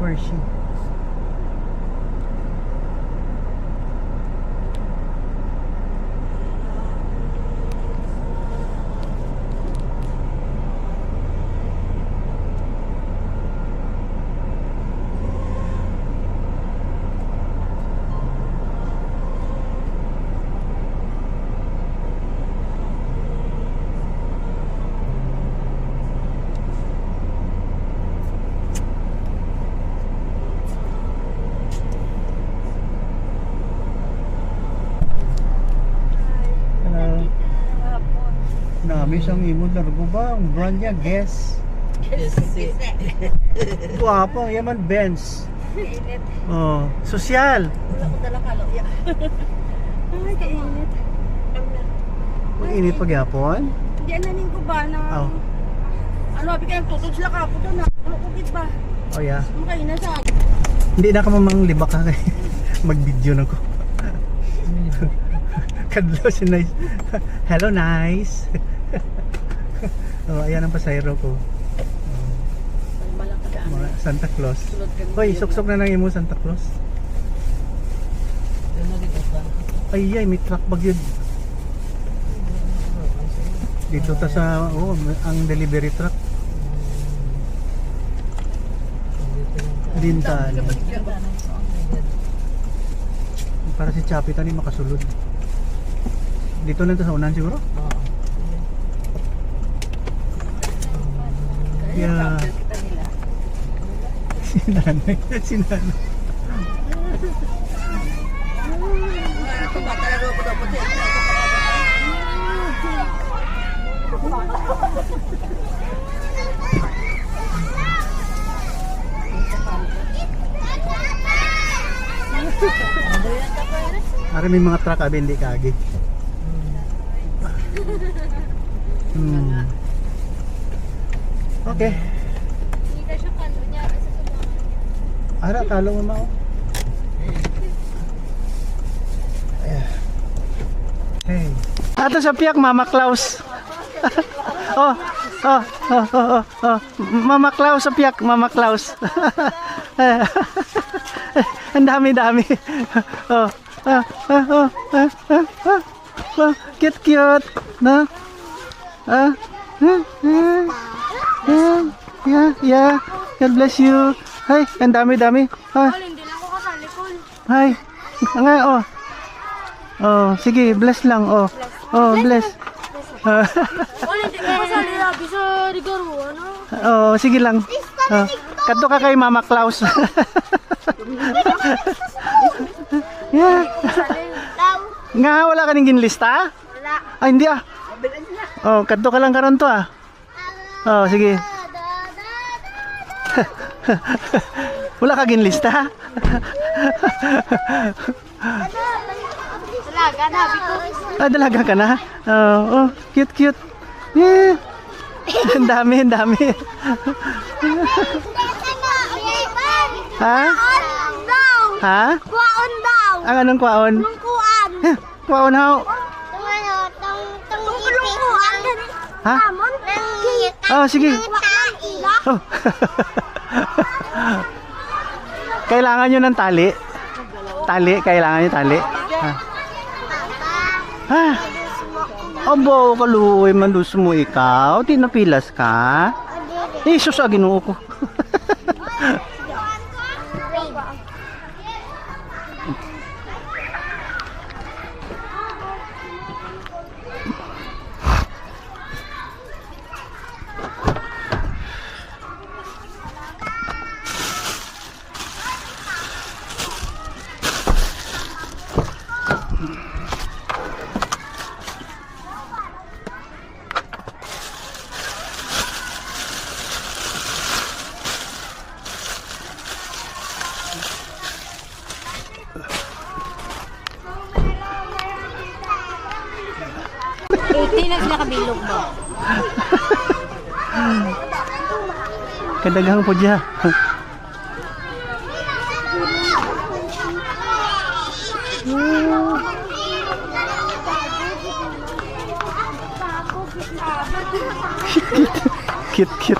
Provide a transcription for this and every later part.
Hershey. Dami siyang imo largo ba? Ang brand niya, Guess. Guwapo, yaman Benz. Oh, sosyal. Wala ko dala kalo. Ay, kainit. Mag-init pagyapon? Hindi ananin ko ba na... Oh. Ano, abi ka nagtutod sila kapo doon na. Wala ko git ba? Oh yeah. Makain na sa... Hindi na ka mamang libak ka kay mag-video na ko. Kadlo si Nice. Hello Nice. Oh, ayan ang pasayro ko. Mga Santa Claus. Hoy, suksok na nang imo Santa Claus. Ay, may truck bag yun. Dito ta sa, ang delivery truck. Dintan. Para si Chapi tani makasulod. Dito na to sa unan siguro? Yeah. Sinanay. Para may mga truck abi hindi kagi. Okay. Kita siya kano niya sa sumangan. Ara, talo mo mao. Hey. Ato sa piyak, Mama Claus. Oh. Mama Claus sa piyak, Mama Claus. Ang dami-dami. Oh. Cute. No? Yeah. God bless you. Hi, ang dami-dami. Hi. Hindi lang ako kasali ko. Hi. Nga, oh. Oh, sige, bless lang. Oh, bless. Hindi lang ako kasali labi sa Rigaro, ano? Oh, sige lang. Oh, kadto ka kay Mama Claus. Yeah. Nga, wala ka ning ginlista? Wala. Ay, hindi ah. Oh, kadto ka lang karon to ah. Oh, sige. Wala ka ginlista? Talaga, nabi ko. Ah, dalaga ka na? Oh, cute. Yeah. Ang dami. Ha? Ha? Kuwaon daw. Ang anong kwaon? Lungkuan. Kwaon how? Lungkuan. Ha? Amon. Oh, sige. Oh. Kailangan nyo ng tali? Kailangan nyo tali? Ha? Abo, kaluoy man mo ikaw. Tinapilas ka? Isus, ginoo ko. Hindi na sila kabilog ba? Kadagang po dyan. Cute.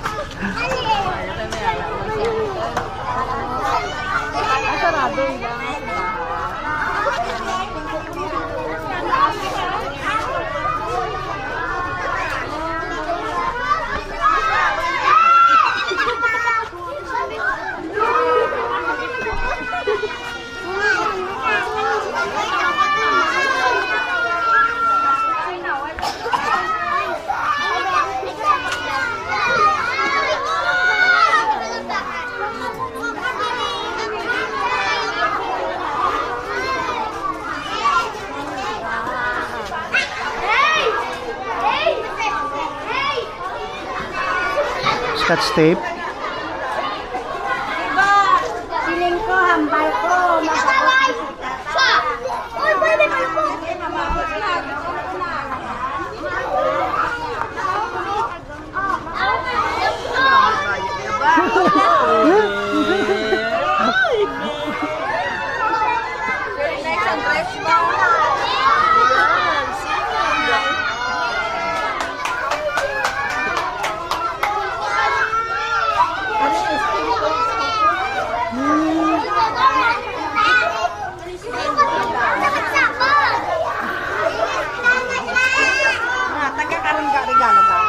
scotch tape. Diba, siling ko, hambal ko, masakot si tata. Uy, pwede kayo po. Next ang dress mo. Taga-karoon ka regalo ba?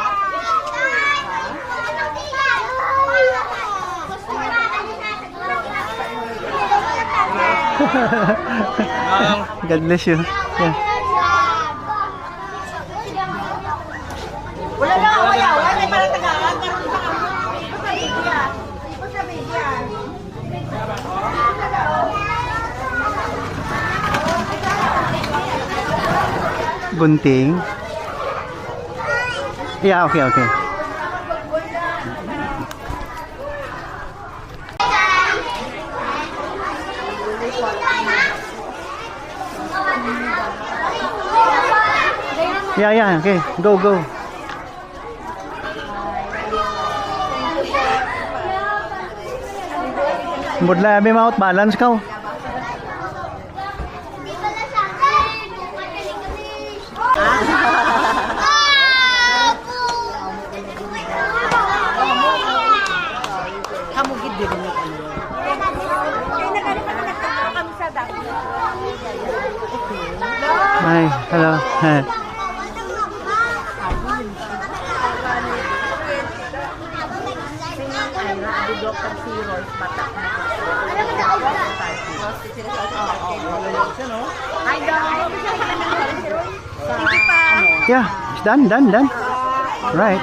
God bless you. Yeah. Wala na, wala. Wala para taga-karoon ka. Basta media. Basta media. Gunting. Yeah, okay, okay. Yeah, yeah, okay. Go, go. Mudla, may mouth balance ka. Kamugid din mo ano. Kaya nakalimutan kami sa dako. Hi, hello. Dr. Zero, batak na. Hi, Doc. Hindi pa. Yeah, it's done, done, done. Right.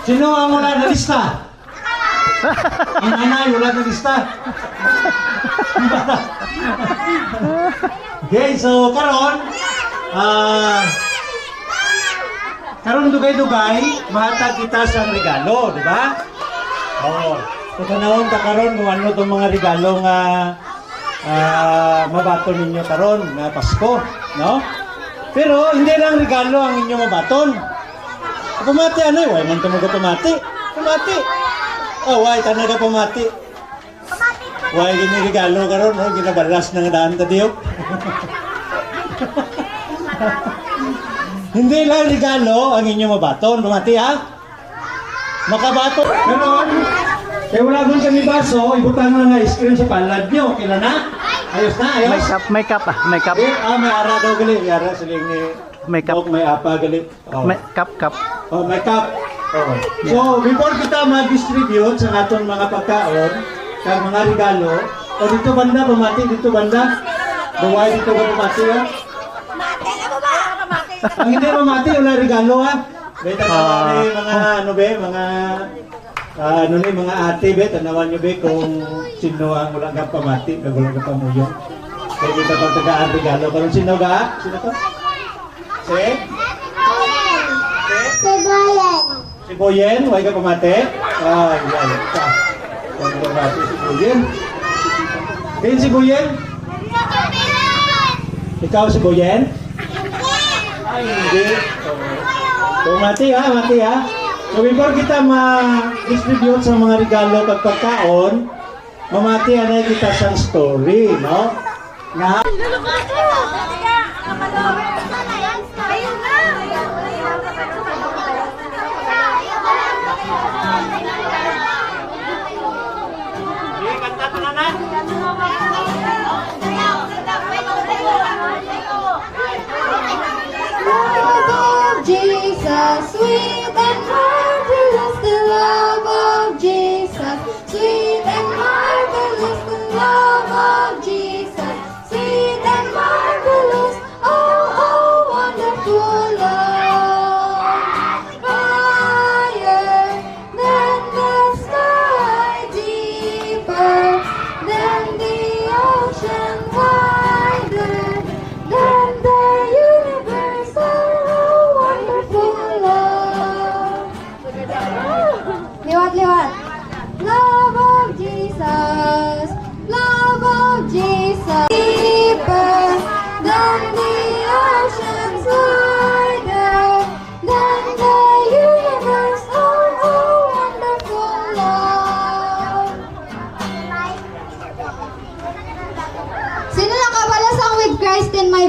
Sino ang wala na lista? Ang nanay wala na lista. Okay, so karon dugay-dugay mahatag kita sa regalo, di ba? Oo. So kanahon ta karon kung ano tong mga regalo nga mabaton ninyo karon na Pasko, no? Pero hindi lang regalo ang inyo mabaton. Pumati ano eh, why man tumuga pumati? Pumati! Oh, why tanaga pumati? Why gini regalo karon, no? Ginabalas na nga daan ta diyo. Hindi lang regalo ang inyo mabaton, pumati ha? Makabaton. Ganon. Eh wala doon sa baso, ibutang na nga ice cream sa palad nyo. Kailan na? Ayos na, ayos? May cup ah, may cup. May ara daw gali. May ara siling ni... May cup. May apa gali. Oh. May cup. Oh, may cup. Oh. So, before kita mag-distribute sa atong mga pagkaon, kag mga regalo, o dito banda, pamati, dito banda. Buway dito ba pamati ha? Ang hindi pamati, wala regalo ha? Beta na mga ano be, mga mga ate be, tanawan nyo be kung sino ang wala kang pamati, kag wala kang pamuyong. Kaya kita pag tagaan regalo. Karon sino ga? Sino to? Si Boyen, huwag ka pamate? Ay, yan. Huwag ka pamate si Boyen. Din si Boyen? Ikaw si Boyen? Ay, hindi. So, mati ha. So, before kita ma-distribute sa mga regalo at pagkaon, mamati na kita sa story, no? Nga. Jesus, we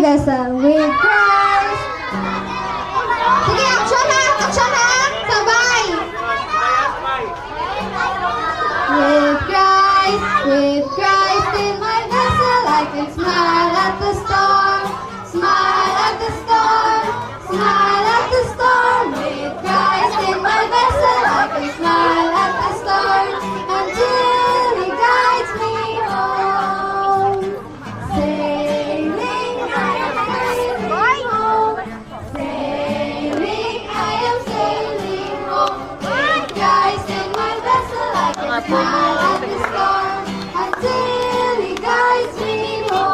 vessel with Christ. Sige, action ha! Action ha! Sabay! With Christ in my vessel, I can smile at the storm, smile at the storm, smile at the storm. With Christ in my vessel, I can smile at the storm until He guides me home. Sailing, I am sailing home. Sailing, I am sailing home. With Christ in my vessel, I can smile at the storm until He guides me home.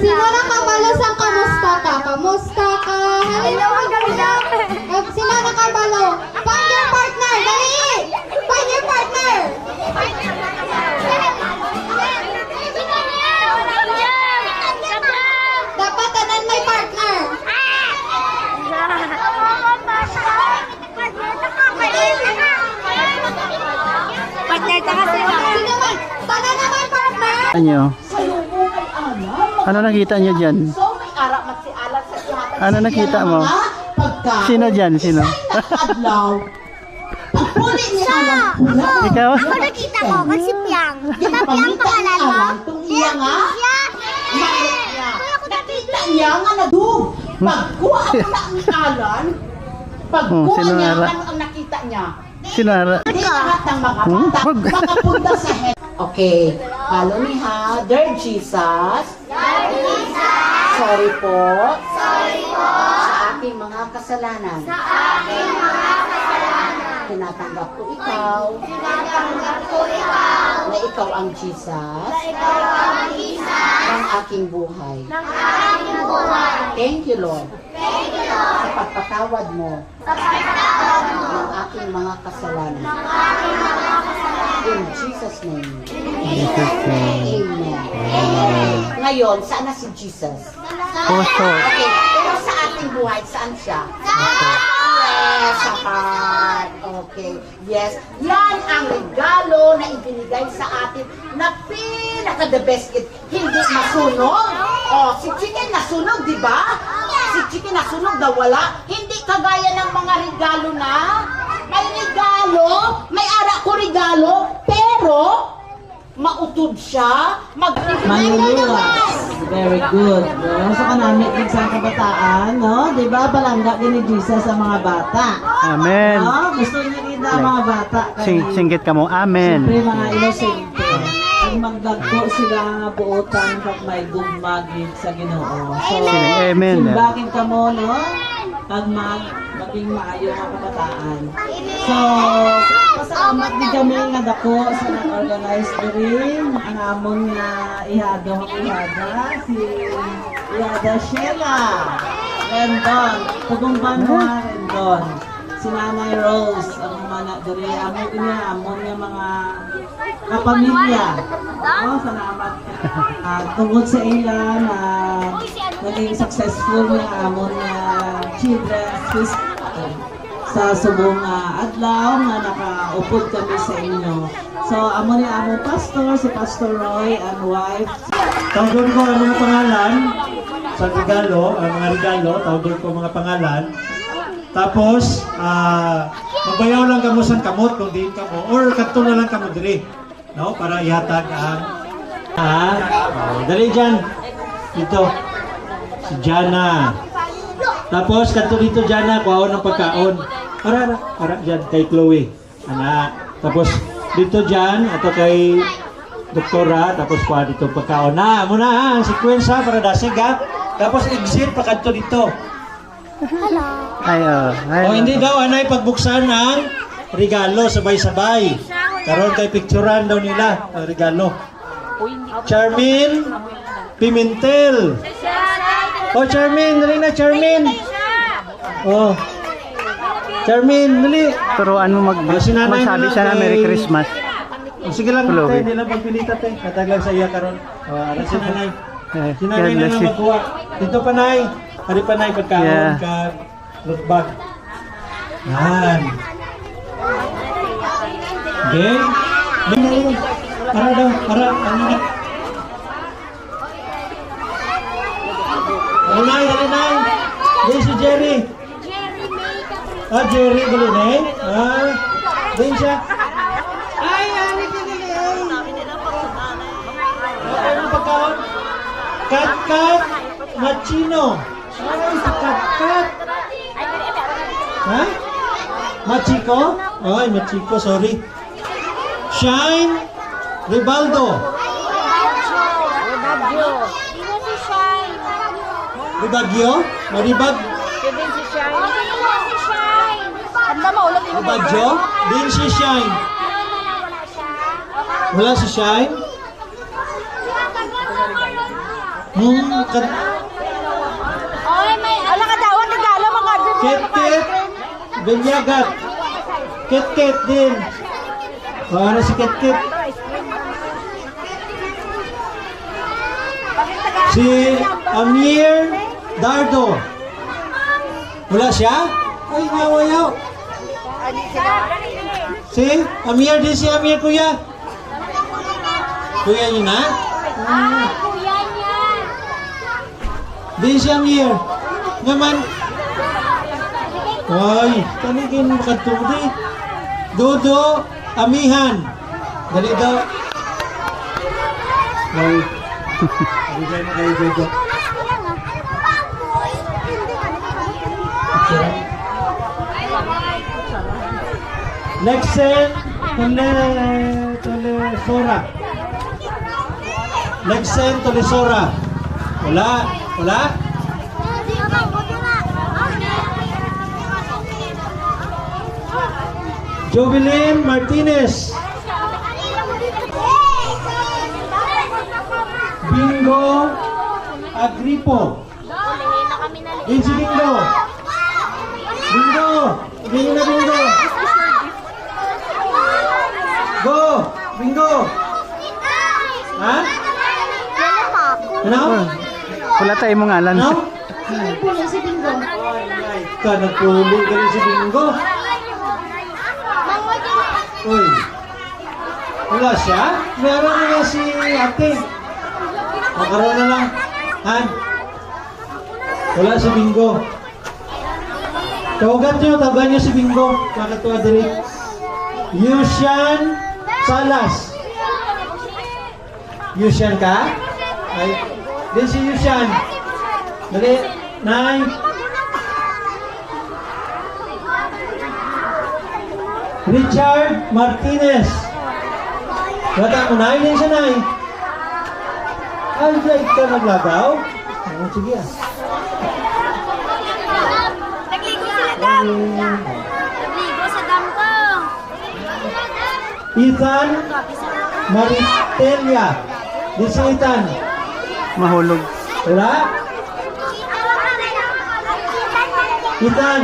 Sino nakabalo sa kamusta ka? Kamusta ka? Hello, ang ganda. Sino nakabalo? Find your partner! Dali! Find your partner! Dapat tanan may partner. Partner ka kasi. Sino man? Tanan na may partner. Ano? Ano nakita niyo dyan? So, may arak magsialat sa ihatan. Ano nakita mo? Pagkaon. Sino dyan? Sino? Adlaw. Pagpuli niya alam pula. Ikaw? Ako nakita ko kasi Piang. Di ba Piang pangalan mo? Itong iya nga. Malit niya. Nakita niya nga nagdug. Pagkuha ako na ang alan. Pagkuha sino niya, ara? ano ang nakita niya? Sinara. Hindi lahat ng mga bata makapunta sa head. Okay. Follow me ha. Dear Jesus. Sorry po. Sa aking mga kasalanan. Tinatanggap ko ikaw. Na ikaw ang Jesus. Ng aking buhay. Thank you, Lord. Sa pagpatawad mo. Ng aking mga kasalanan. In Jesus' name. Jesus name. Amen. Ngayon, saan na si Jesus? Puso. Okay, pero sa ating buhay, saan siya? Yes, sa heart. Okay, yes. Yan ang regalo na ibinigay sa atin na pinaka-the best gift. Hindi masunog. Oh, si Chicken nasunog, di ba? Si Chicken nasunog daw wala. Hindi kagaya ng mga regalo na may regalo, may ara ko regalo, pero mautod siya, Manluluwas. Very good. No? So, kanamit din sa kabataan, no? Di ba? Palangga din ni Jesus sa mga bata. Amen. No? Gusto niya rin ang mga bata. Singgit ka mo. Amen. Siyempre, mga inosente. Ang magdagko sila nga buotan pag may gumagid sa Ginoo. So, Amen. simbakin ka mo, no? Pag maging maayo ang kabataan. So, pasalamat din kami nga dako sa nag-organize rin. Ang amon nga ihado ang ihada, si Ihada Sheila Rendon. Tugumban mo nga Rendon. Si Nanay Rose, ang mana diri amon nga mga kapamilya. Oh, salamat. Tungod sa ila na naging successful ng amon nga Children's Feast sa subong adlaw nga nakaupod kami sa inyo. So, amo ni among pastor, si Pastor Roy and wife. Tawagin ko ang mga pangalan sa regalo, ang mga regalo, tawagin ko mga pangalan. Tapos, magbayaw lang kamo sa kamot kung di kamo, or kanto na lang kamo diri, no? Para ihatag ang dali dyan. Dito. Si Jana. Tapos, kanto dito Jana, kuhaon ng pagkaon. Para dyan kay Chloe. Anak. Tapos, dito dyan, ato kay Doktora, tapos kuha dito pagkaon. Muna ang sekwensya para dasig ha. Tapos, exit pa kanto dito. Ay, O hindi daw anay pagbuksan ng regalo sabay-sabay. Karon kay picturean daw nila ang regalo. Charmin Pimentel. Oh Charmin, dali na Charmin. Oh. Charmin, dali. Turuan mo Sinanay magsabi mo siya na lang Merry kay- Christmas. Oh, sige lang Chloe. tayo, hindi lang pagpilita tayo. Kataglan sa iya karon. Ara si nanay. Eh, Si nanay God na bless lang you. magkuha. Dito pa nay. Hari pa nay pagkaon Yeah. ka look bag. Yan. Okay? Para daw, para, ano na. Dali na. Din si Jerry. Ah, Jerry, dali na eh. Ah, din siya. Ay, ano ang pagkaon? Kat-kat Machino. Ay, si Kat-kat. Ha? Machiko? Ay, Machiko, sorry. Shine Ribaldo. Ribagyo? Maribag? Ribagyo? Din si Shine. Wala si Shine? Ket-ket Benyagat. Ket-ket din. Ano si Ket-ket? Si Amir Dardo. Wala siya? Ay, nawayaw. Si Amir din si Amir, kuya. Kuya niyo na? Din si Amir. Naman. Ay, tanigin makatuli. Dodo Amihan. Dali daw. Ay. Bigay mo kayo, Dodo. Lexen Tolesora. Lexen Tolesora. Wala. Wala? Jovelyn Martinez. Bingo Agripo. Din si Bingo. Bingo. Bingo na Bingo. Go. Bingo. Ha? Ano? Wala tayo mong ngalan. Ano? Ka, nagpuli ka rin si Bingo. Uy. Wala siya? Meron na si ate. Makaroon na lang. Han? Wala si Bingo. Tawagan nyo si Bingo. Kakatuwa dali. Yushan Salas. Yushan ka? Ay, din si Yushan. Dali. Nay. Richard Martinez. Bata mo, Nay. Din siya, Nay. Ay, dahil ka naglagaw? Oh, sige ah. Nagligo sila dam. Nagligo sa dam ko. Ethan Maritelia. Di si Ethan. Mahulog. Wala? Ethan.